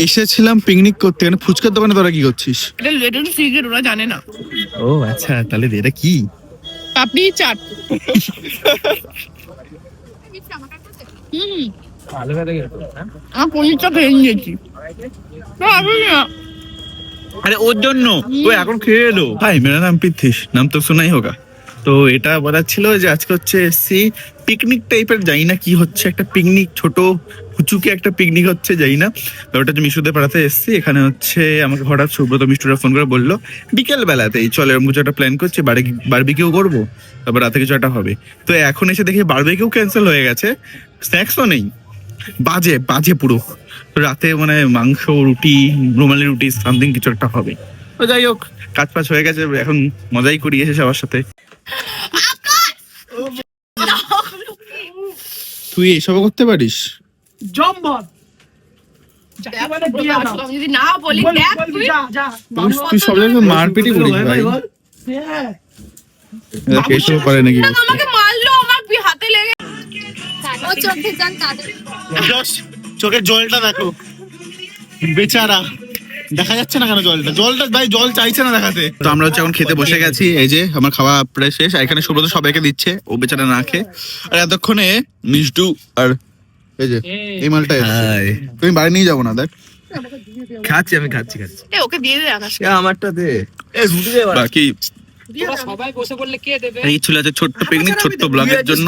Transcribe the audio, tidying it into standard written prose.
এসেছিলাম পিকনিক করতে, মানে ফুচকার দোকানে তোরা কি করছিস? এটা সিগারেট ওরা জানে না। ও আচ্ছা, তাহলে এটা কি? পাপড়ি চাট। আমার পনিরটা খেয়ে নিয়েছি। আরে ওর জন্য ও এখন খেয়ে এলো। হাই, মেরা নাম পৃথ্বীশ, নাম তো শোনাই হোগা। তো এটা বলার ছিল যে আজকে হচ্ছে এসছি পিকনিক টাইপের, যাই না কি হচ্ছে একটা পিকনিক, ছোট হুচুকে একটা পিকনিক হচ্ছে, যাই না। ওটা হচ্ছে মিশুদের পাড়াতে এসছি। এখানে হচ্ছে আমাকে হঠাৎ সুব্রত মিষ্টুরা ফোন করে বললো বিকেল বেলাতেই চলে, এরকম কিছু একটা প্ল্যান করছি, বারবিকিউ করবো, তারপর রাতে কিছু একটা হবে। তো এখন এসে দেখি বারবিকিউ ক্যান্সেল হয়ে গেছে, স্ন্যাক্সও নেই। বাজে বাজে পুরো। রাতে মানে মাংস, রুটি, রুমালি রুটি সামথিং কিছু একটা হবে। তো যাই হোক, কাজ পাজ হয়ে গেছে, এখন মজাই করি এসে সবার সাথে। তুই এসব করতে পারিস? জম্বর যদি না বলি দেখ তুই তুই সব জায়গায় মারপিটই করিস ভাই। এসব পারে নাকি? আমাকে মারলো, আমার হাতে লেগে। ও চোখে যান কাঁদে। চোখের জলটা দেখো, বেচারা দেখা যাচ্ছে না কেন জলটা ভাই, জল চাইছে না দেখাতে। তো আমরা হচ্ছে এখন খেতে বসে গেছি, এই যে আমার খাওয়া প্রায় শেষ। এখানে সুব্রত সবাইকে দিচ্ছে, ও বেচারা না খেয়ে। আর এতক্ষণে মিষ্টু আর এই যে এই মালটা এসেছে। তুমি বাড়ি নিয়ে যাবো না? দেখ খাচ্ছি, আমি খাচ্ছি। ওকে দিয়ে দে আকাশ। আমারটা দে। বাকি সবাই বসে বললে কে দেবে? এই ছিল ছোট্ট পিকনিক, ছোট্ট ব্লগের জন্য।